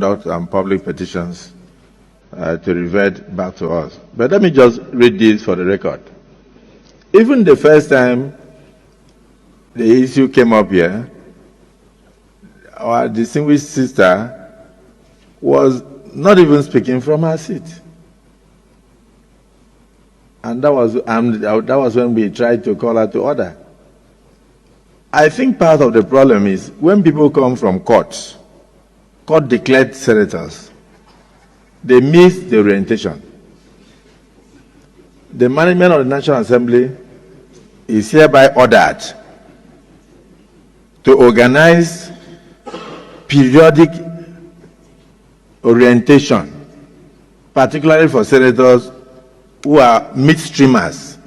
and public petitions to revert back to us. But let me just read this for the record. Even the first time the issue came up here, our distinguished sister was not even speaking from her seat. And that was when we tried to call her to order. I think part of the problem is when people come from court declared senators, they miss the orientation. The management of the National Assembly is hereby ordered to organize periodic orientation, particularly for senators who are midstreamers,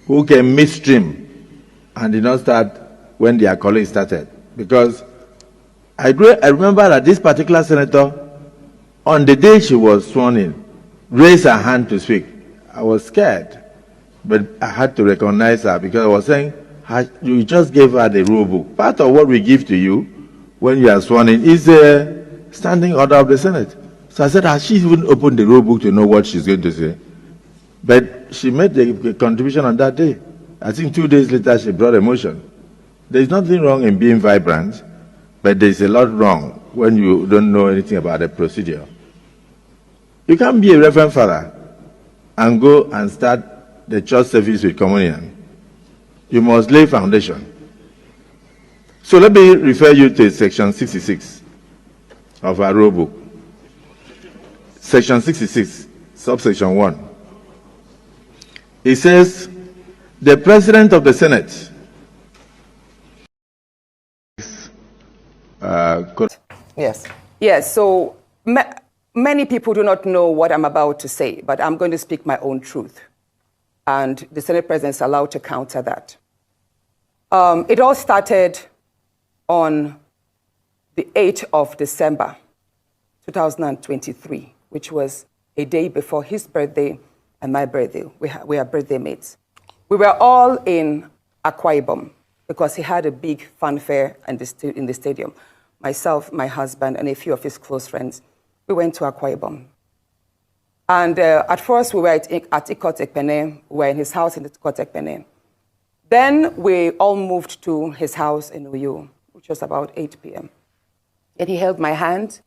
who can midstream and did not start when their colleagues started. Because I remember that this particular senator, on the day she was sworn in, raised her hand to speak. I was scared, but I had to recognize her because I was saying, you just gave her the rule book. Part of what we give to you when you are sworn in is a standing order of the Senate. So I said, has she even opened the rule book to know what she's going to say? But she made the contribution on that day. I think 2 days later, she brought a motion. There's nothing wrong in being vibrant, but there's a lot wrong when you don't know anything about the procedure. You can't be a reverend father and go and start the church service with communion. You must lay foundation. So let me refer you to section 66 of our rule book. Section 66, subsection 1. It says, the President of the Senate Yes. Yes, so many people do not know what I'm about to say, but I'm going to speak my own truth. And the Senate President is allowed to counter that. It all started on the 8th of December, 2023, which was a day before his birthday and my birthday. We are birthday mates. We were all in Akwa Ibom because he had a big fanfare in the stadium. Myself, my husband, and a few of his close friends, we went to Akwa Ibom. And at first, we were at Ikot Ekpene. We were in his house in Ikot Ekpene. Then we all moved to his house in Uyo, which was about 8 p.m. And he held my hand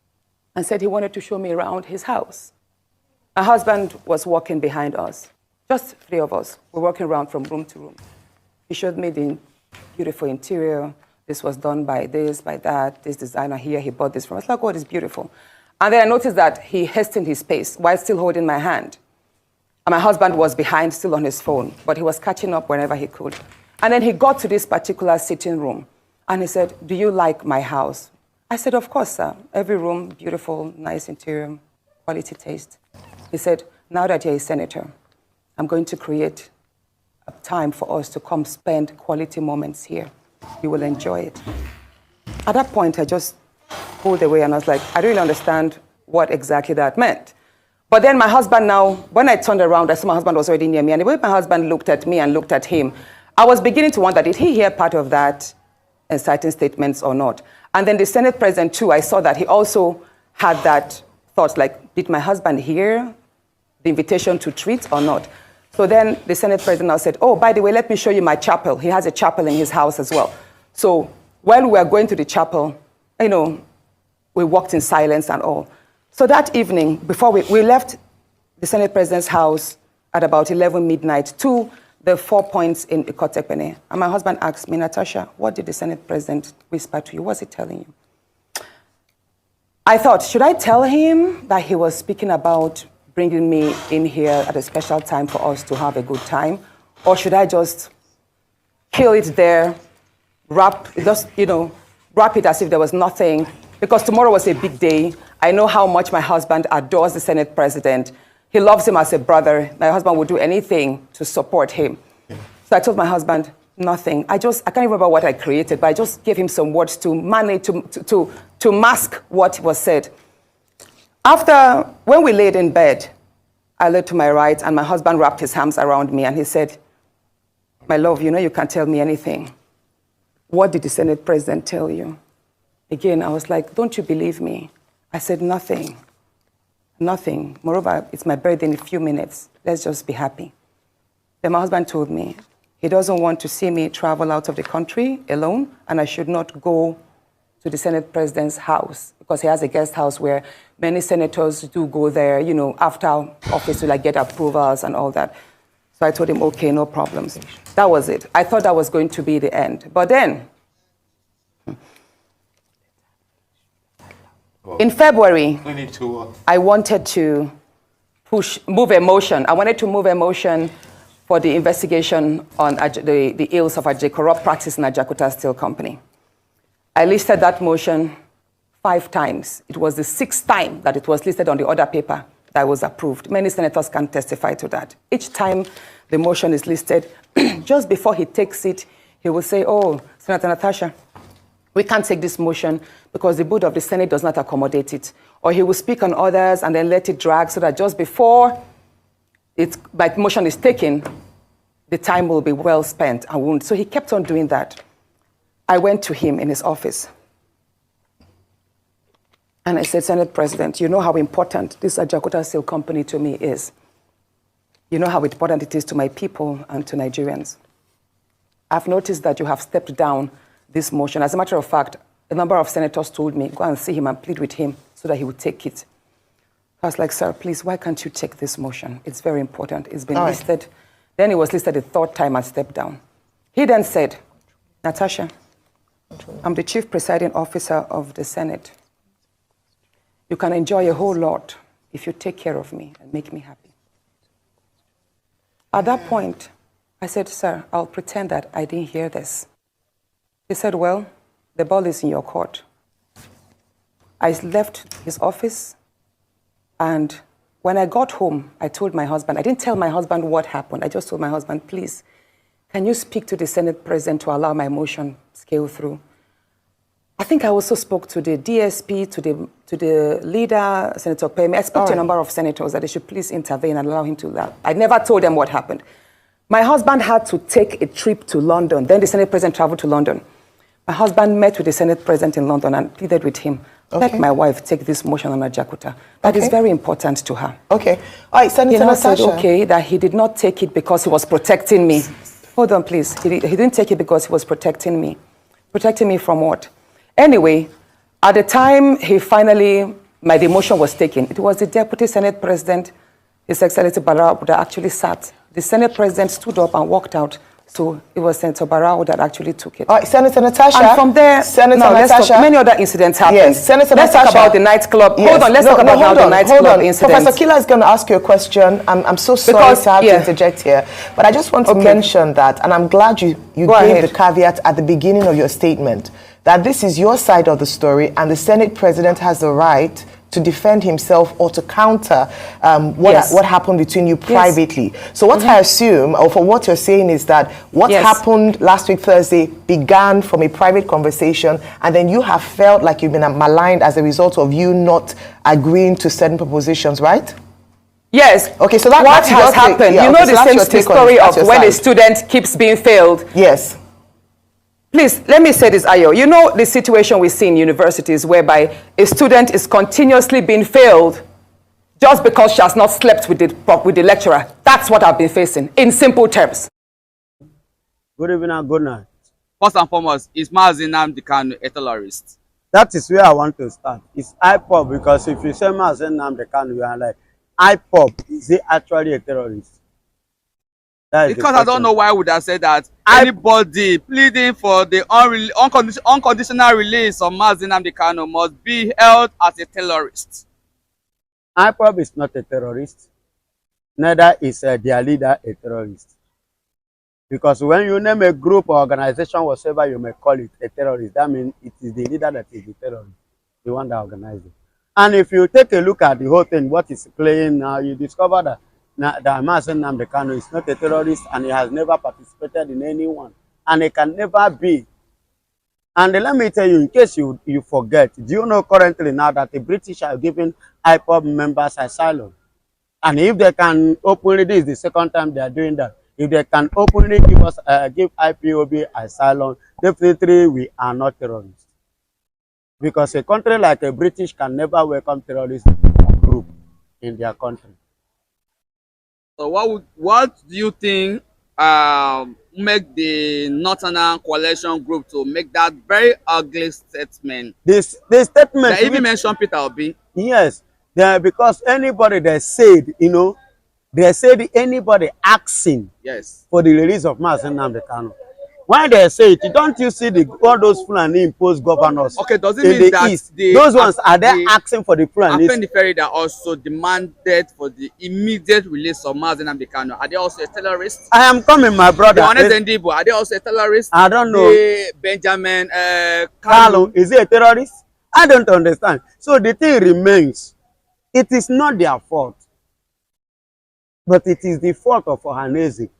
and said he wanted to show me around his house. My husband was walking behind us, just 3 of us. We're walking around from room to room. He showed me the beautiful interior. This was done by this, by that, this designer here, he bought this from us. Like, oh, it's beautiful. And then I noticed that he hastened his pace while still holding my hand. And my husband was behind, still on his phone, but he was catching up whenever he could. And then he got to this particular sitting room, and he said, do you like my house? I said, of course, sir. Every room, beautiful, nice interior, quality taste. He said, now that you're a senator, I'm going to create a time for us to come spend quality moments here. You will enjoy it. At that point, I just pulled away and I was like, I don't really understand what exactly that meant. But then my husband now, when I turned around, I saw my husband was already near me. And the way my husband looked at me and looked at him, I was beginning to wonder, did he hear part of that inciting statements or not? And then the Senate President too, I saw that he also had that thought, like, did my husband hear the invitation to treat or not? So then the Senate President now said, oh, by the way, let me show you my chapel. He has a chapel in his house as well. So while we were going to the chapel, you know, we walked in silence and all. So that evening, before we left the Senate President's house at about 11 midnight to the 4 points in Ikot Ekpene. And my husband asked me, Natasha, what did the Senate President whisper to you? What's he telling you? I thought, should I tell him that he was speaking about bringing me in here at a special time for us to have a good time? Or should I just kill it there, wrap it as if there was nothing? Because tomorrow was a big day. I know how much my husband adores the Senate President. He loves him as a brother. My husband would do anything to support him. So I told my husband, nothing. I can't remember what I created, but I just gave him some words to manage, to mask what was said. When we laid in bed, I looked to my right, and my husband wrapped his arms around me, and he said, my love, you know you can't tell me anything. What did the Senate President tell you? Again, I was like, don't you believe me? I said, nothing. Nothing. Moreover, it's my birthday in a few minutes. Let's just be happy. Then my husband told me he doesn't want to see me travel out of the country alone, and I should not go to the Senate President's house because he has a guest house where many senators do go there, you know, after office to like get approvals and all that. So I told him, okay, no problems. That was it. I thought that was going to be the end. But then, in February, I wanted to move a motion. I wanted to move a motion for the investigation on the ills of corrupt practice in Ajakuta Steel Company. I listed that motion 5 times. It was the 6th time that it was listed on the order paper that was approved. Many senators can testify to that. Each time the motion is listed, just before he takes it, he will say, oh, Senator Natasha, we can't take this motion because the board of the Senate does not accommodate it. Or he will speak on others and then let it drag so that just before my motion is taken, the time will be well spent and won't. So he kept on doing that. I went to him in his office. And I said, Senate President, you know how important this Ajakuta Steel Company to me is. You know how important it is to my people and to Nigerians. I've noticed that you have stepped down this motion. As a matter of fact, a number of senators told me, go and see him and plead with him so that he would take it. I was like, sir, please, why can't you take this motion? It's very important. It's been listed. Then it was listed the 3rd time and stepped down. He then said, Natasha, I'm the chief presiding officer of the Senate. You can enjoy a whole lot if you take care of me and make me happy. At that point, I said, sir, I'll pretend that I didn't hear this. He said, well, the ball is in your court. I left his office, and when I got home, I told my husband, I didn't tell my husband what happened. I just told my husband, please, can you speak to the Senate President to allow my motion scale through? I think I also spoke to the DSP, to the leader, Senator Pemi. I spoke to a number of senators that they should please intervene and allow him to laugh. I never told them what happened. My husband had to take a trip to London. Then the Senate President traveled to London. My husband met with the Senate President in London and pleaded with him, let my wife take this motion on Ajakuta. That is very important to her. Okay. All right, Senator Natasha. Said, okay, that he did not take it because he was protecting me. Hold on, please. He didn't take it because he was protecting me. Protecting me from what? Anyway, at the time my demotion was taken, it was the Deputy Senate President, His Excellency Barao, that actually sat. The Senate President stood up and walked out. So it was Senator Barao that actually took it. All right, Senator Natasha. And from there, many other incidents happened. Yes, Senator Natasha. Let's talk about the nightclub. Yes. Hold on, let's talk about now the nightclub incident. Professor Kila is going to ask you a question. I'm so sorry to have to interject here, but I just want to mention that, and I'm glad you gave the caveat at the beginning of your statement, that this is your side of the story, and the Senate President has the right to defend himself or to counter what happened between you privately. So what I assume, or for what you're saying, is that what happened last week Thursday began from a private conversation, and then you have felt like you've been maligned as a result of you not agreeing to certain propositions, right? Yes. Okay, so what has happened? You know the story of when a student keeps being failed. Yes. Please, let me say this, Ayo. You know the situation we see in universities whereby a student is continuously being failed just because she has not slept with the lecturer. That's what I've been facing, in simple terms. Good evening and good night. First and foremost, is Mazi Nnamdi Kanu a terrorist? That is where I want to start. It's IPOB, because if you say Mazi Nnamdi Kanu, you are like, IPOB, is he actually a terrorist? Because I don't know why would I say that anybody pleading for the unconditional release of Mazi Nnamdi Kanu must be held as a terrorist. IPOB is not a terrorist. Neither is their leader a terrorist. Because when you name a group or organization, whatever you may call it, a terrorist, that means it is the leader that is the terrorist, the one that organizes it. And if you take a look at the whole thing, what is playing now, you discover that Mazi Nnamdi Kanu is not a terrorist, and he has never participated in anyone, and he can never be. And let me tell you, in case you forget, do you know currently now that the British are giving IPOB members asylum? And if they can openly, this is the second time they are doing that, if they can openly give IPOB asylum, definitely we are not terrorists. Because a country like a British can never welcome terrorist group in their country. So what do you think make the Northern Coalition group to make that very ugly statement? The statement They even mentioned Peter Obi. Yes, because anybody that said, they said anybody asking for the release of Mazi Nnamdi Kanu. When they say it, don't you see all those Fulani imposed governors? Okay, does it in mean the that east? Those ones are they asking for the Fulani? Akpabio that also demanded for the immediate release of Mazi Nnamdi Kanu. Are they also a terrorist? I am coming, my brother. The Honest Ndibo, are they also a terrorist? I don't know. The Benjamin Kalu, is he a terrorist? I don't understand. So the thing remains, it is not their fault, but it is the fault of Ohaneze,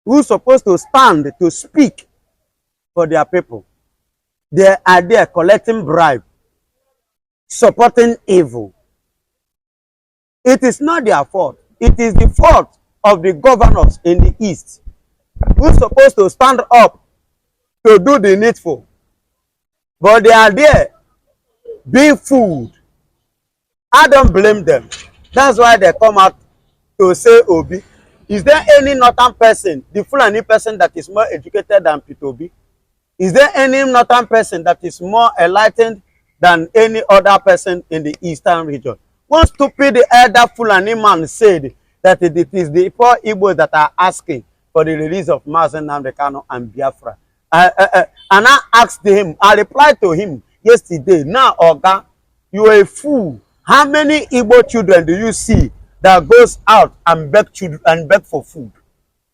who's supposed to stand to speak for their people. They are there collecting bribe, supporting evil. It is not their fault. It is the fault of the governors in the east, who's supposed to stand up to do the needful. But they are there being fooled. I don't blame them. That's why they come out to say Obi. Is there any northern person, the Fulani person, that is more educated than Peter Obi? Is there any northern person that is more enlightened than any other person in the eastern region? One stupid elder Fulani man said that it is the poor Igbos that are asking for the release of Mazi Nnamdi Kanu and Biafra. And I asked him, I replied to him yesterday, now Oga, you are a fool. How many Igbo children do you see that goes out and beg for food?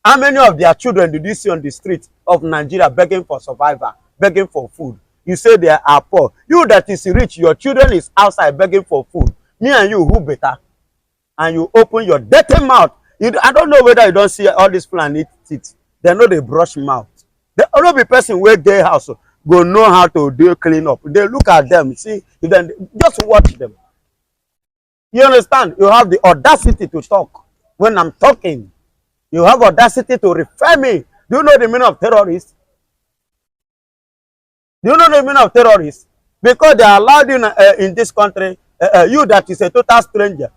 How many of their children did you see on the streets of Nigeria begging for survival, begging for food? You say they are poor. You that is rich, your children is outside begging for food. Me and you, who better? And you open your dirty mouth. I don't know whether you don't see all these Fulani teeth. They know they brush mouth. The only person where their house go know how to do clean up. They look at them, see, then just watch them. You understand? You have the audacity to talk when I'm talking. You have audacity to refer me. Do you know the meaning of terrorist? Do you know the meaning of terrorist? Because they are allowed in this country, you that is a total stranger.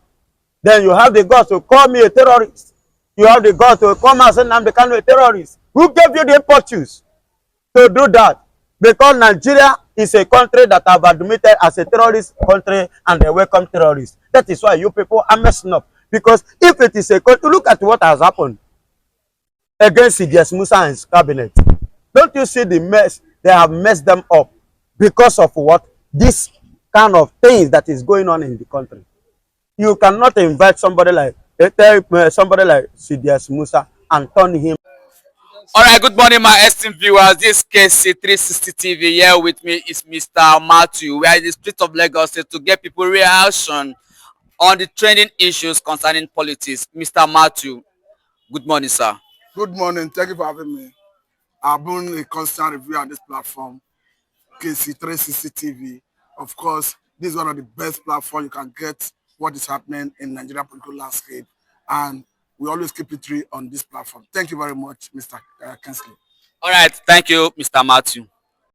Then you have the guts to call me a terrorist. You have the guts to come and say Nnamdi Kanu a terrorist. Who gave you the impetus to do that? Because Nigeria is a country that have admitted as a terrorist country and they welcome terrorists. That is why you people are messing up. Because if it is a country, look at what has happened against C.D.S. Musa and his cabinet. Don't you see the mess? They have messed them up because of what? This kind of things that is going on in the country. You cannot invite somebody like C.D.S. Musa and turn him. All right, good morning, my esteemed viewers. This Kacee 360 TV. Here with me is Mr. Matthew. We are in the street of Lagos to get people reaction on the trending issues concerning politics. Mr. Matthew, good morning, sir. Good morning. Thank you for having me. I've been a constant reviewer on this platform, Kacee 360 TV. Of course, this is one of the best platforms you can get what is happening in Nigerian political landscape. And we always keep it real on this platform. Thank you very much, Mr. Kacee. All right, thank you, Mr. Matthew.